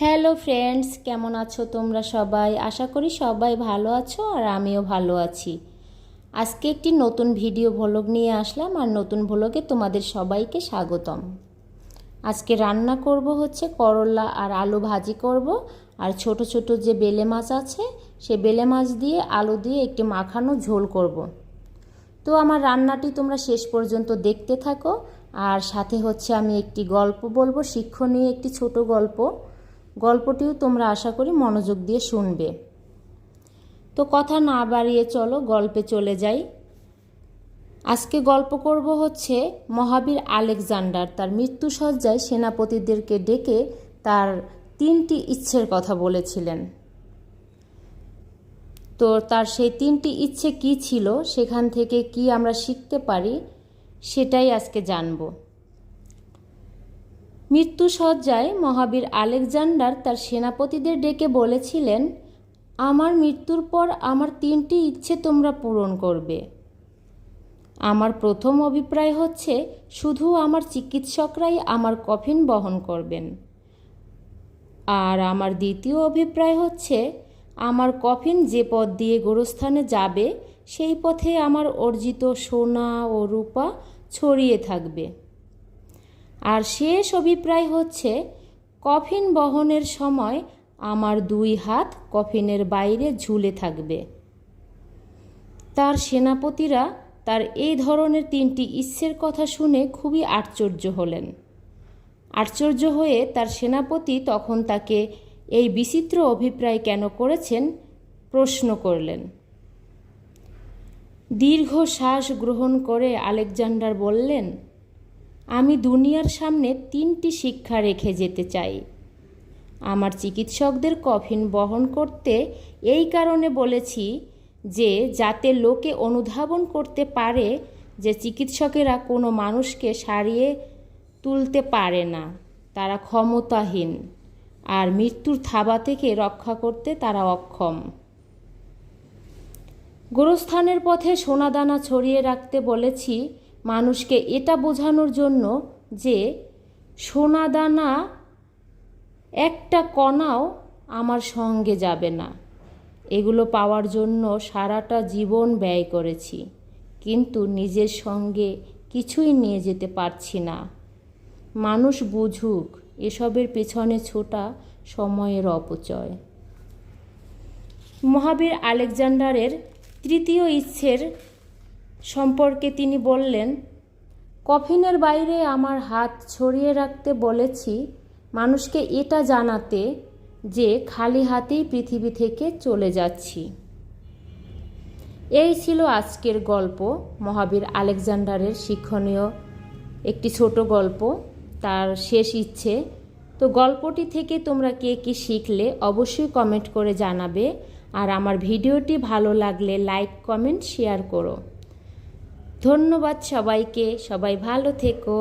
Hello friends, কেমন আছো তোমরা সবাই? আশা করি সবাই ভালো আছো আর আমিও ভালো আছি। আজকে একটি নতুন ভিডিও ভ্লগ নিয়ে আসলাম আর নতুন ভ্লগে তোমাদের সবাইকে স্বাগতম। আজকে রান্না করব হচ্ছে করলা আর আলু ভাজি করব, আর ছোট ছোট যে বেলে মাছ আছে সে বেলে মাছ দিয়ে আলু দিয়ে একটি মাখানো ঝোল করব। তো আমার রান্নাটি তোমরা শেষ পর্যন্ত দেখতে থাকো। আর সাথে হচ্ছে আমি একটি গল্প বলবো, শিক্ষণীয় একটি ছোট গল্পটিও তোমরা আশা করি মনোযোগ দিয়ে শুনবে। তো কথা না বাড়িয়ে চলো গল্পে চলে যাই। আজকে গল্প করব হচ্ছে মহাবীর আলেকজান্ডার তার মৃত্যুশয্যায় সেনাপতিদেরকে ডেকে তার 3টি ইচ্ছের কথা বলেছিলেন। তো তার সেই 3টি ইচ্ছে কি ছিল, সেখান থেকে কি আমরা শিখতে পারি, সেটাই আজকে জানব। মৃত্যুশয্যায় মহাবীর আলেকজান্ডার তার সেনাপতিদের ডেকে বলেছিলেন, আমার মৃত্যুর পর আমার 3টি ইচ্ছে তোমরা পূরণ করবে। আমার প্রথম অভিপ্রায় হচ্ছে শুধু আমার চিকিৎসকরাই আমার কফিন বহন করবেন, আর আমার দ্বিতীয় অভিপ্রায় হচ্ছে আমার কফিন যে পথ দিয়ে গোরস্থানে যাবে সেই পথে আমার অর্জিত সোনা ও রূপা ছড়িয়ে থাকবে। আর শেষ অভিপ্রায় হচ্ছে কফিন বহনের সময় আমার 2 হাত কফিনের বাইরে ঝুলে থাকবে। তার সেনাপতিরা তার এই ধরনের 3টি ইচ্ছের কথা শুনে খুবই আশ্চর্য হলেন। আশ্চর্য হয়ে তার সেনাপতি তখন তাকে এই বিচিত্র অভিপ্রায় কেন করেছেন প্রশ্ন করলেন। দীর্ঘ শ্বাস গ্রহণ করে আলেকজান্ডার বললেন, আমি দুনিয়ার সামনে 3টি শিক্ষা রেখে যেতে চাই। আমার চিকিৎসকদের কফিন বহন করতে এই কারণে বলেছি যে যাতে লোকে অনুধাবন করতে পারে যে চিকিৎসকেরা কোনো মানুষকে সারিয়ে তুলতে পারে না, তারা ক্ষমতাহীন, আর মৃত্যুর থাবা থেকে রক্ষা করতে তারা অক্ষম। গোরস্থানের পথে সোনাদানা ছড়িয়ে রাখতে বলেছি মানুষকে এটা বোঝানোর জন্য যে সোনাদানা একটা কণাও আমার সঙ্গে যাবে না। এগুলো পাওয়ার জন্য সারাটা জীবন ব্যয় করেছি, কিন্তু নিজের সঙ্গে কিছুই নিয়ে যেতে পারছি না। মানুষ বুঝুক এসবের পেছনে ছোটা সময়ের অপচয়। মহাবীর আলেকজান্ডারের 3য় ইচ্ছের সম্পর্কে তিনি বললেন, কফিনের বাইরে আমার হাত ছড়িয়ে রাখতে বলেছি মানুষকে এটা জানাতে যে খালি হাতেই পৃথিবী থেকে চলে যাচ্ছি। এই ছিল আজকের গল্প, মহাবীর আলেকজান্ডারের শিক্ষণীয় একটি ছোট গল্প, তার শেষ ইচ্ছে। তো গল্পটি থেকে তোমরা কে কী শিখলে অবশ্যই কমেন্ট করে জানাবে, আর আমার ভিডিওটি ভালো লাগলে লাইক কমেন্ট শেয়ার করো। ধন্যবাদ সবাইকে, সবাই ভালো থেকো।